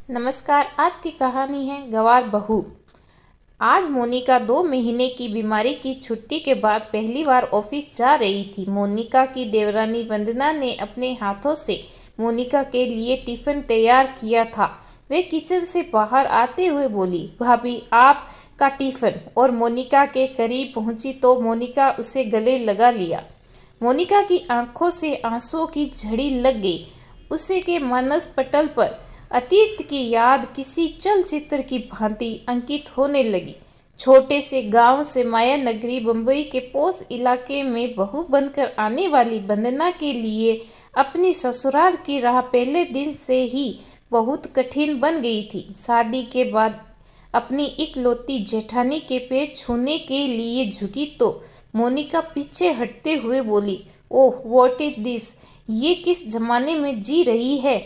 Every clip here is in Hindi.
नमस्कार। आज की कहानी है गंवार बहू। आज मोनिका 2 महीने की बीमारी की छुट्टी के बाद पहली बार ऑफिस जा रही थी। मोनिका की देवरानी वंदना ने अपने हाथों से मोनिका के लिए टिफिन तैयार किया था। वे किचन से बाहर आते हुए बोली, भाभी आपका टिफिन। और मोनिका के करीब पहुंची तो मोनिका उसे गले लगा लिया। मोनिका की आंखों से आंसुओं की झड़ी लग गई। उसे के मानस पटल पर अतीत की याद किसी चलचित्र की भांति अंकित होने लगी। छोटे से गांव से माया नगरी बंबई के पोश इलाके में बहू बनकर आने वाली वंदना के लिए अपनी ससुराल की राह पहले दिन से ही बहुत कठिन बन गई थी। शादी के बाद अपनी इकलौती जेठानी के पैर छूने के लिए झुकी तो मोनिका पीछे हटते हुए बोली, ओह व्हाट इज दिस, ये किस जमाने में जी रही है।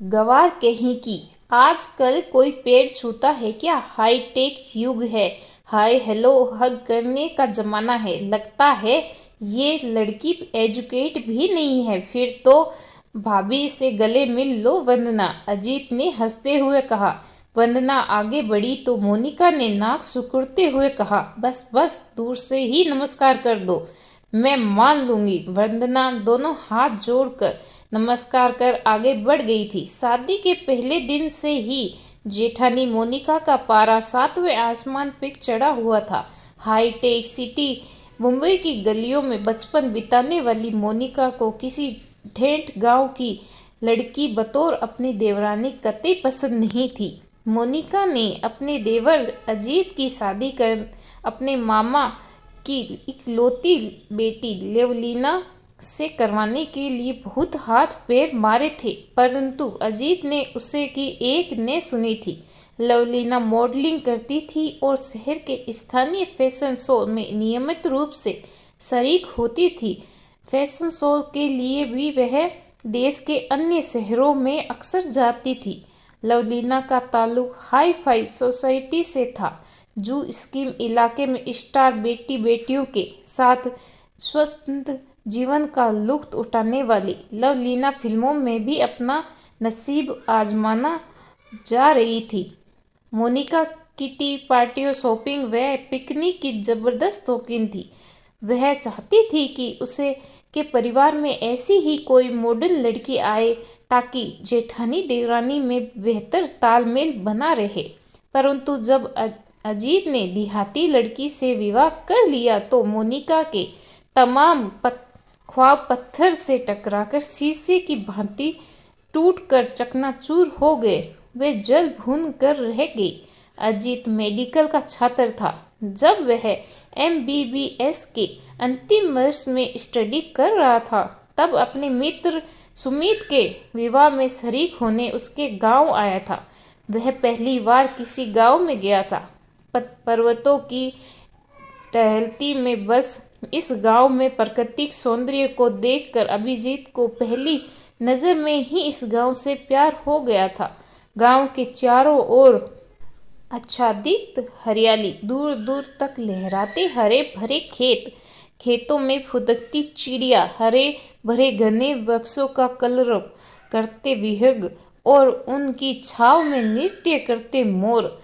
गंवार कहीं की, आजकल कोई पैर छूता है क्या? हाईटेक युग है, हाय हेलो हग करने का जमाना है। लगता है ये लड़की एजुकेट भी नहीं है। फिर तो भाभी से गले मिल लो वंदना, अजीत ने हंसते हुए कहा। वंदना आगे बढ़ी तो मोनिका ने नाक सिकुड़ते हुए कहा, बस बस दूर से ही नमस्कार कर दो, मैं मान लूंगी। वंदना दोनों हाथ जोड़कर नमस्कार कर आगे बढ़ गई थी। शादी के पहले दिन से ही जेठानी मोनिका का पारा 7वें आसमान पे चढ़ा हुआ था। हाईटेक सिटी मुंबई की गलियों में बचपन बिताने वाली मोनिका को किसी ठेठ गांव की लड़की बतौर अपनी देवरानी कतई पसंद नहीं थी। मोनिका ने अपने देवर अजीत की शादी कर अपने मामा की इकलौती बेटी लेवलिना से करवाने के लिए बहुत हाथ पैर मारे थे, परंतु अजीत ने उसे की एक ने सुनी थी। लवलीना मॉडलिंग करती थी और शहर के स्थानीय फैशन शो में नियमित रूप से शरीक होती थी। फैशन शो के लिए भी वह देश के अन्य शहरों में अक्सर जाती थी। लवलीना का ताल्लुक हाई फाई सोसाइटी से था। जू स्कीम इलाके में स्टार बेटी बेटियों के साथ स्वस्थ जीवन का लुत्फ उठाने वाली लवलीना फिल्मों में भी अपना नसीब आजमाना जा रही थी। मोनिका किटी पार्टियों, शॉपिंग व पिकनिक की जबरदस्त शौकीन थी। वह चाहती थी कि उसे के परिवार में ऐसी ही कोई मॉडर्न लड़की आए ताकि जेठानी देवरानी में बेहतर तालमेल बना रहे। परंतु जब अजीत ने देहाती लड़की से विवाह कर लिया तो मोनिका के तमाम ख्वाब पत्थर से टकराकर शीशे की भांति टूटकर चकनाचूर हो गए। वे जल भून कर रह गई। अजीत मेडिकल का छात्र था। जब वह MBBS के अंतिम वर्ष में स्टडी कर रहा था तब अपने मित्र सुमित के विवाह में शरीक होने उसके गांव आया था। वह पहली बार किसी गांव में गया था। पर्वतों की टहलती में बस इस गांव में प्राकृतिक सौंदर्य को देखकर अभिजीत को पहली नज़र में ही इस गांव से प्यार हो गया था। गांव के चारों ओर आच्छादित हरियाली, दूर दूर तक लहराते हरे भरे खेत, खेतों में फुदकती चिड़िया, हरे भरे घने वृक्षों का कलरव करते विहंग और उनकी छाव में नृत्य करते मोर,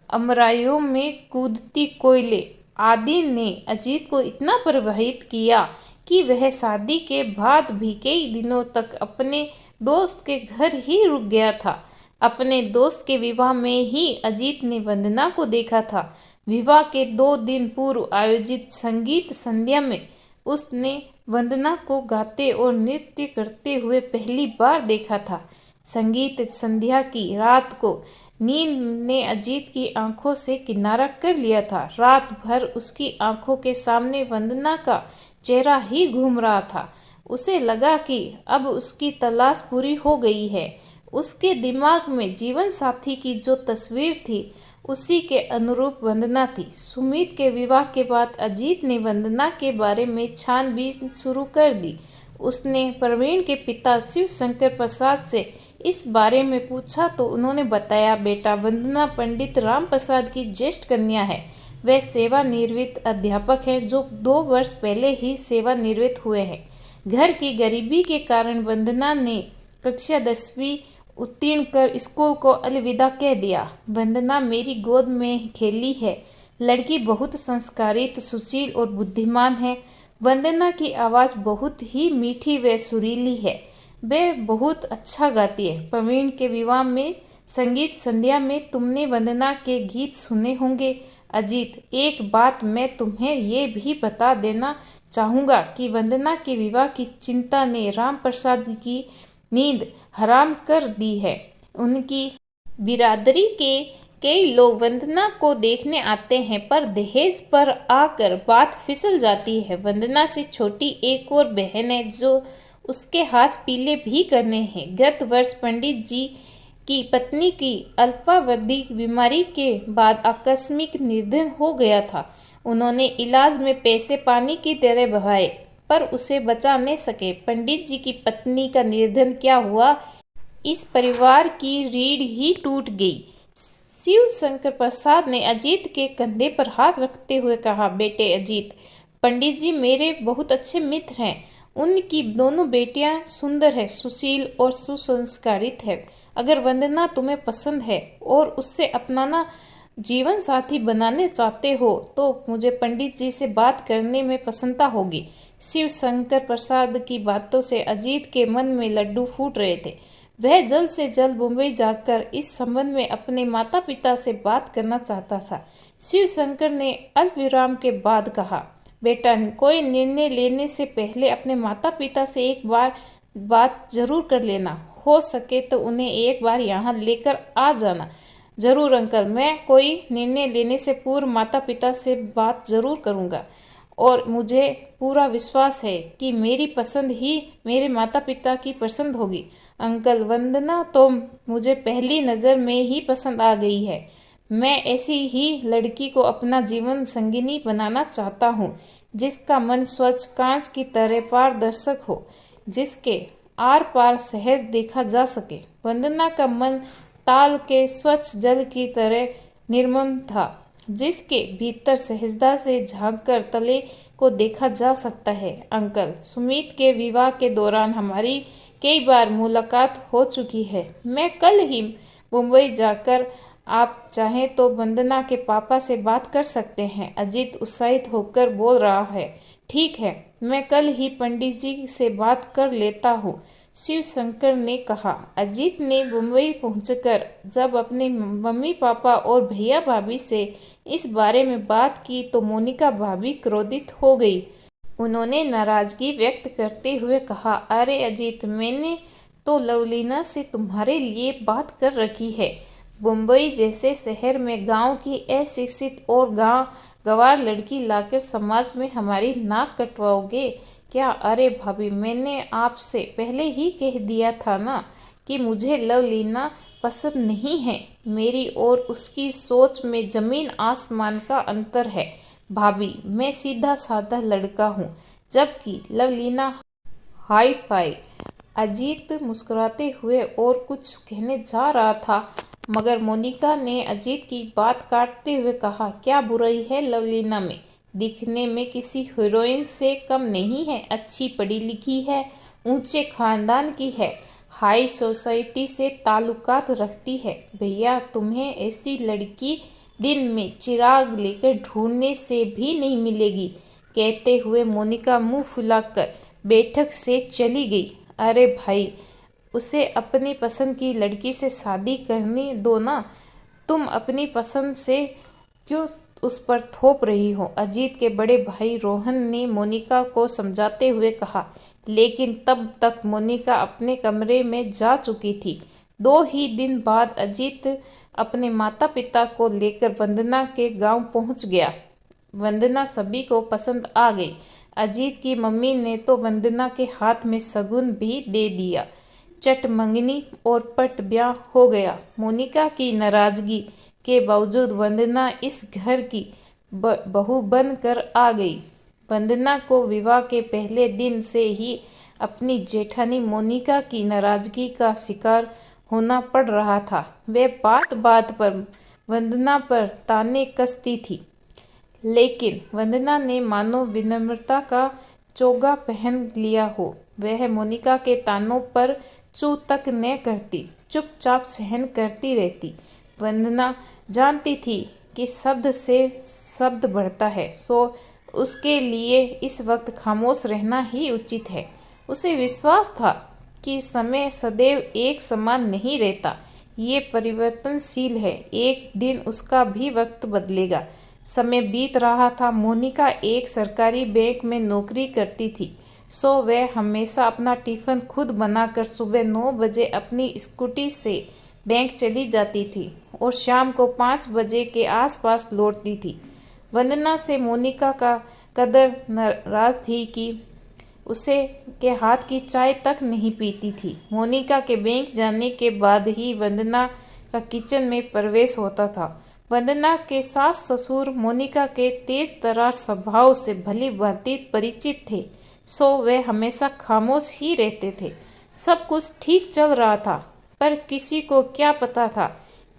अमराइयों में कूदती कोयले आदि ने अजीत को इतना प्रभावित किया कि वह शादी के बाद भी कई दिनों तक अपने दोस्त के घर ही रुक गया था। अपने दोस्त के विवाह में ही अजीत ने वंदना को देखा था। विवाह के 2 दिन पूर्व आयोजित संगीत संध्या में उसने वंदना को गाते और नृत्य करते हुए पहली बार देखा था। संगीत संध्या की रात को नींद ने अजीत की आंखों से किनारा कर लिया था। रात भर उसकी आंखों के सामने वंदना का चेहरा ही घूम रहा था। उसे लगा कि अब उसकी तलाश पूरी हो गई है। उसके दिमाग में जीवन साथी की जो तस्वीर थी उसी के अनुरूप वंदना थी। सुमित के विवाह के बाद अजीत ने वंदना के बारे में छानबीन शुरू कर दी। उसने प्रवीण के पिता शिव शंकर प्रसाद से इस बारे में पूछा तो उन्होंने बताया, बेटा वंदना पंडित राम प्रसाद की ज्येष्ठ कन्या है। वह सेवानिवृत्त अध्यापक हैं जो 2 वर्ष पहले ही सेवानिवृत्त हुए हैं। घर की गरीबी के कारण वंदना ने कक्षा 10वीं उत्तीर्ण कर स्कूल को अलविदा कह दिया। वंदना मेरी गोद में खेली है। लड़की बहुत संस्कारित, सुशील और बुद्धिमान है। वंदना की आवाज़ बहुत ही मीठी व सुरीली है। वे बहुत अच्छा गाती है। प्रवीण के विवाह में संगीत संध्या में तुमने वंदना के गीत सुने होंगे। अजीत, एक बात मैं तुम्हें ये भी बता देना चाहूँगा कि वंदना के विवाह की चिंता ने राम प्रसाद की नींद हराम कर दी है। उनकी बिरादरी के कई लोग वंदना को देखने आते हैं, पर दहेज पर आकर बात फिसल जाती है। वंदना से छोटी एक और बहन है जो उसके हाथ पीले भी करने हैं। गत वर्ष पंडित जी की पत्नी की अल्पावधि बीमारी के बाद आकस्मिक निधन हो गया था। उन्होंने इलाज में पैसे पानी की तरह बहाए, पर उसे बचा नहीं सके। पंडित जी की पत्नी का निधन क्या हुआ, इस परिवार की रीढ़ ही टूट गई। शिव शंकर प्रसाद ने अजीत के कंधे पर हाथ रखते हुए कहा, बेटे अजीत, पंडित जी मेरे बहुत अच्छे मित्र हैं। उनकी दोनों बेटियां सुंदर है, सुशील और सुसंस्कारित है। अगर वंदना तुम्हें पसंद है और उससे अपनाना जीवन साथी बनाने चाहते हो तो मुझे पंडित जी से बात करने में प्रसन्नता होगी। शिव शंकर प्रसाद की बातों से अजीत के मन में लड्डू फूट रहे थे। वह जल्द से जल्द मुंबई जाकर इस संबंध में अपने माता पिता से बात करना चाहता था। शिव शंकर ने अल्प विराम के बाद कहा, बेटा, कोई निर्णय लेने से पहले अपने माता पिता से एक बार बात जरूर कर लेना। हो सके तो उन्हें एक बार यहाँ लेकर आ जाना। जरूर अंकल, मैं कोई निर्णय लेने से पूर्व माता पिता से बात जरूर करूँगा और मुझे पूरा विश्वास है कि मेरी पसंद ही मेरे माता पिता की पसंद होगी। अंकल, वंदना तो मुझे पहली नज़र में ही पसंद आ गई है। मैं ऐसी ही लड़की को अपना जीवन संगिनी बनाना चाहता हूँ, जिसका मन स्वच्छ कांच की तरह पारदर्शक हो, जिसके आर पार सहज देखा जा सके। वंदना का मन ताल के स्वच्छ जल की तरह निर्मल था, जिसके भीतर सहजता से झांककर तले को देखा जा सकता है। अंकल, सुमित के विवाह के दौरान हमारी कई बार मुलाकात हो चुकी है। मैं कल ही मुंबई जाकर आप चाहें तो वंदना के पापा से बात कर सकते हैं। अजीत उत्साहित होकर बोल रहा है, ठीक है, मैं कल ही पंडित जी से बात कर लेता हूँ। शिव शंकर ने कहा। अजीत ने मुंबई पहुंचकर जब अपने मम्मी पापा और भैया भाभी से इस बारे में बात की तो मोनिका भाभी क्रोधित हो गई। उन्होंने नाराजगी व्यक्त करते हुए कहा, अरे अजीत, मैंने तो लवलीना से तुम्हारे लिए बात कर रखी है। मुंबई जैसे शहर में गांव की अशिक्षित और गंवार लड़की लाकर समाज में हमारी नाक कटवाओगे क्या? अरे भाभी, मैंने आपसे पहले ही कह दिया था ना कि मुझे लवलीना पसंद नहीं है। मेरी और उसकी सोच में जमीन आसमान का अंतर है। भाभी, मैं सीधा साधा लड़का हूँ, जबकि लवलीना हाई फाई। अजीत मुस्कुराते हुए और कुछ कहने जा रहा था, मगर मोनिका ने अजीत की बात काटते हुए कहा, क्या बुराई है लवलीना में? दिखने में किसी हीरोइन से कम नहीं है, अच्छी पढ़ी लिखी है, ऊंचे खानदान की है, हाई सोसाइटी से ताल्लुकात रखती है। भैया, तुम्हें ऐसी लड़की दिन में चिराग लेकर ढूंढने से भी नहीं मिलेगी। कहते हुए मोनिका मुंह फुलाकर बैठक से चली गई। अरे भाई, उसे अपनी पसंद की लड़की से शादी करने दो ना। तुम अपनी पसंद से क्यों उस पर थोप रही हो? अजीत के बड़े भाई रोहन ने मोनिका को समझाते हुए कहा, लेकिन तब तक मोनिका अपने कमरे में जा चुकी थी। 2 ही दिन बाद अजीत अपने माता पिता को लेकर वंदना के गांव पहुंच गया। वंदना सभी को पसंद आ गई। अजीत की मम्मी ने तो वंदना के हाथ में शगुन भी दे दिया। चट मंगनी और पट ब्याह हो गया। मोनिका की नाराजगी के बावजूद वंदना इस घर की बहू बन कर आ गई। वंदना को विवाह के पहले दिन से ही अपनी जेठानी मोनिका की नाराजगी का शिकार होना पड़ रहा था। वे बात बात पर वंदना पर ताने कसती थी, लेकिन वंदना ने मानो विनम्रता का चोगा पहन लिया हो। वह मोनिका के तानों पर चू तक न करती, चुपचाप सहन करती रहती। वंदना जानती थी कि शब्द से शब्द बढ़ता है, सो उसके लिए इस वक्त खामोश रहना ही उचित है। उसे विश्वास था कि समय सदैव एक समान नहीं रहता, ये परिवर्तनशील है। एक दिन उसका भी वक्त बदलेगा। समय बीत रहा था। मोनिका एक सरकारी बैंक में नौकरी करती थी, सो वह हमेशा अपना टिफ़िन खुद बनाकर सुबह 9 बजे अपनी स्कूटी से बैंक चली जाती थी और शाम को 5 बजे के आसपास लौटती थी। वंदना से मोनिका का कदर नाराज थी कि उसे के हाथ की चाय तक नहीं पीती थी। मोनिका के बैंक जाने के बाद ही वंदना का किचन में प्रवेश होता था। वंदना के सास ससुर मोनिका के तेज तर्रार स्वभाव से भली भांति परिचित थे, सो वे हमेशा खामोश ही रहते थे। सब कुछ ठीक चल रहा था, पर किसी को क्या पता था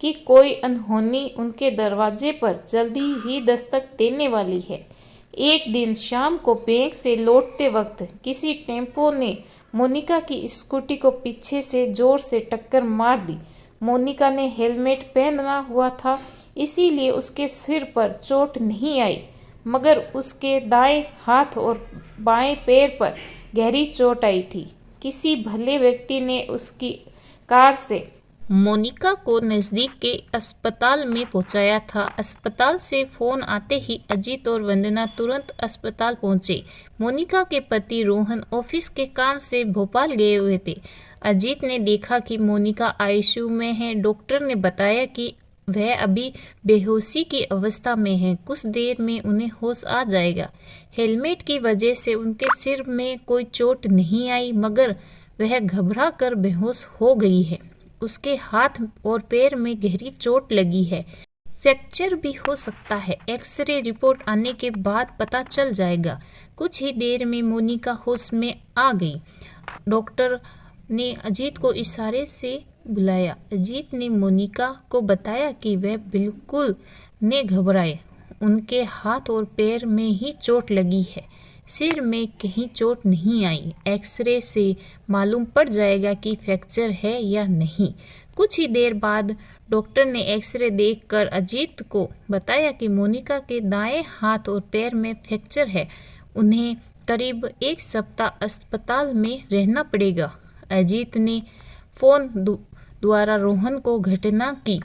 कि कोई अनहोनी उनके दरवाजे पर जल्दी ही दस्तक देने वाली है। एक दिन शाम को बैंक से लौटते वक्त किसी टेम्पो ने मोनिका की स्कूटी को पीछे से जोर से टक्कर मार दी। मोनिका ने हेलमेट पहना हुआ था, इसीलिए उसके सिर पर चोट नहीं आई, मगर उसके दाएं हाथ और बाएं पैर पर गहरी चोट आई थी। किसी भले व्यक्ति ने उसकी कार से मोनिका को नज़दीक के अस्पताल में पहुंचाया था। अस्पताल से फ़ोन आते ही अजीत और वंदना तुरंत अस्पताल पहुंचे। मोनिका के पति रोहन ऑफिस के काम से भोपाल गए हुए थे। अजीत ने देखा कि मोनिका आईसीयू में है। डॉक्टर ने बताया कि वह अभी बेहोशी की अवस्था में है, कुछ देर में उन्हें होश आ जाएगा। हेलमेट की वजह से उनके सिर में कोई चोट नहीं आई, मगर वह घबरा कर बेहोश हो गई है। उसके हाथ और पैर में गहरी चोट लगी है, फ्रैक्चर भी हो सकता है। एक्सरे रिपोर्ट आने के बाद पता चल जाएगा। कुछ ही देर में मोनिका होश में आ गई। डॉक्टर ने अजीत को इशारे से बुलाया। अजीत ने मोनिका को बताया कि वह बिल्कुल न घबराए, उनके हाथ और पैर में ही चोट लगी है, सिर में कहीं चोट नहीं आई। एक्सरे से मालूम पड़ जाएगा कि फ्रैक्चर है या नहीं। कुछ ही देर बाद डॉक्टर ने एक्सरे देखकर अजीत को बताया कि मोनिका के दाएं हाथ और पैर में फ्रैक्चर है। उन्हें करीब 1 सप्ताह अस्पताल में रहना पड़ेगा। अजीत ने फ़ोन द्वारा रोहन को घटना की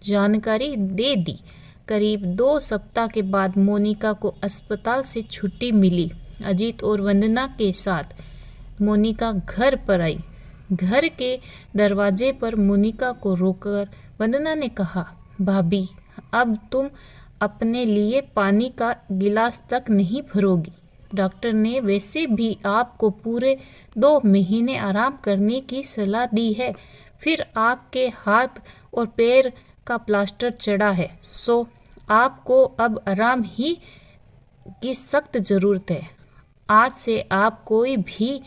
जानकारी दे दी। करीब 2 सप्ताह के बाद मोनिका को अस्पताल से छुट्टी मिली। अजीत और वंदना के साथ मोनिका घर पर आई। घर के दरवाजे पर मोनिका को रोककर वंदना ने कहा, भाभी, अब तुम अपने लिए पानी का गिलास तक नहीं भरोगी। डॉक्टर ने वैसे भी आपको पूरे 2 महीने आराम करने की सलाह दी है, फिर आपके हाथ और पैर का प्लास्टर चढ़ा है, सो आपको अब आराम ही की सख्त ज़रूरत है। आज से आप कोई भी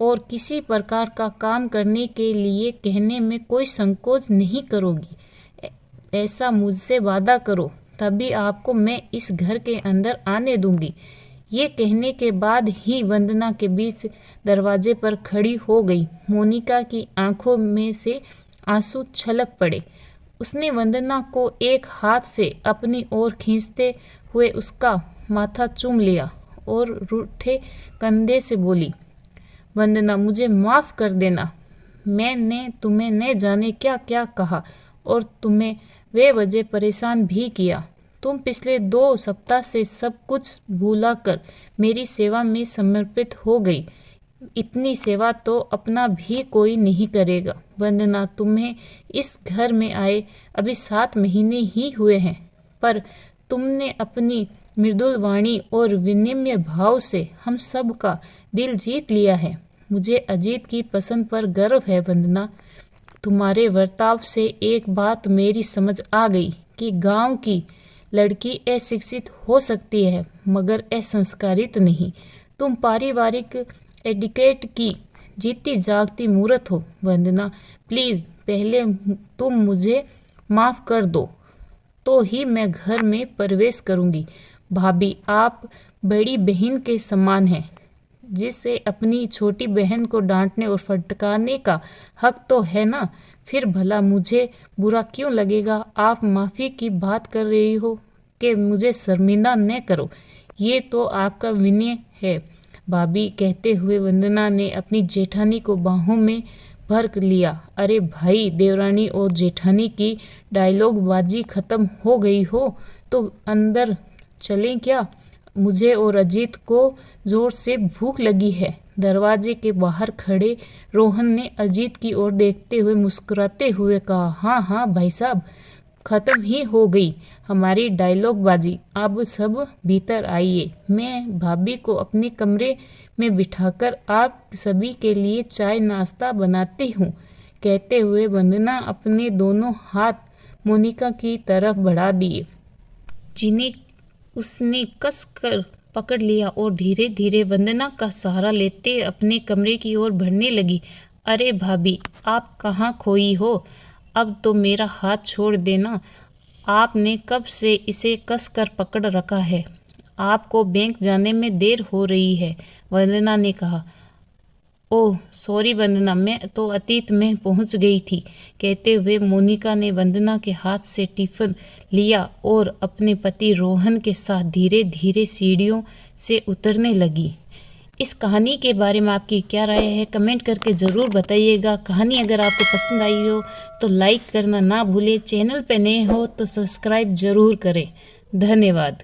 और किसी प्रकार का काम करने के लिए कहने में कोई संकोच नहीं करोगी। ऐसा मुझसे वादा करो, तभी आपको मैं इस घर के अंदर आने दूंगी। ये कहने के बाद ही वंदना के बीच दरवाजे पर खड़ी हो गई। मोनिका की आंखों में से आंसू छलक पड़े। उसने वंदना को एक हाथ से अपनी ओर खींचते हुए उसका माथा चूम लिया और रूठे कंधे से बोली, वंदना, मुझे माफ़ कर देना। मैंने तुम्हें न जाने क्या क्या कहा और तुम्हें बेवजह परेशान भी किया। तुम पिछले 2 सप्ताह से सब कुछ भूलाकर मेरी सेवा में समर्पित हो गई। इतनी सेवा तो अपना भी कोई नहीं करेगा। वंदना, तुम्हें इस घर में आए अभी 7 महीने ही हुए हैं, पर तुमने अपनी मृदुल वाणी और विनम्र भाव से हम सब का दिल जीत लिया है। मुझे अजीत की पसंद पर गर्व है वंदना। तुम्हारे बर्ताव से एक बात मेरी समझ आ गई कि गांव की लड़की अशिक्षित हो सकती है, मगर असंस्कारित नहीं। तुम पारिवारिक एटिकेट की जीती जागती मूर्त हो। वंदना, प्लीज़ पहले तुम मुझे माफ़ कर दो, तो ही मैं घर में प्रवेश करूंगी। भाभी, आप बड़ी बहन के समान हैं। जिससे अपनी छोटी बहन को डांटने और फटकारने का हक तो है ना। फिर भला मुझे बुरा क्यों लगेगा? आप माफ़ी की बात कर रही हो कि मुझे शर्मिंदा न करो, ये तो आपका विनय है भाभी। कहते हुए वंदना ने अपनी जेठानी को बाहों में भर लिया। अरे भाई, देवरानी और जेठानी की डायलॉग बाजी खत्म हो गई हो तो अंदर चलें क्या? मुझे और अजीत को जोर से भूख लगी है। दरवाजे के बाहर खड़े रोहन ने अजीत की ओर देखते हुए मुस्कुराते हुए कहा, हाँ हाँ भाई साहब, खत्म ही हो गई हमारी डायलॉग बाजी। अब सब भीतर आइए, मैं भाभी को अपने कमरे में बिठाकर आप सभी के लिए चाय नाश्ता बनाती हूँ। कहते हुए वंदना अपने दोनों हाथ मोनिका की तरफ बढ़ा दिए, जिन्हें उसने कस कर पकड़ लिया और धीरे धीरे वंदना का सहारा लेते अपने कमरे की ओर बढ़ने लगी। अरे भाभी, आप कहाँ खोई हो? अब तो मेरा हाथ छोड़ देना। आपने कब से इसे कस कर पकड़ रखा है? आपको बैंक जाने में देर हो रही है, वंदना ने कहा। ओह सॉरी वंदना, मैं तो अतीत में पहुंच गई थी। कहते हुए मोनिका ने वंदना के हाथ से टिफिन लिया और अपने पति रोहन के साथ धीरे धीरे सीढ़ियों से उतरने लगी। इस कहानी के बारे में आपकी क्या राय है, कमेंट करके ज़रूर बताइएगा। कहानी अगर आपको पसंद आई हो तो लाइक करना ना भूलें। चैनल पे नए हो तो सब्सक्राइब ज़रूर करें। धन्यवाद।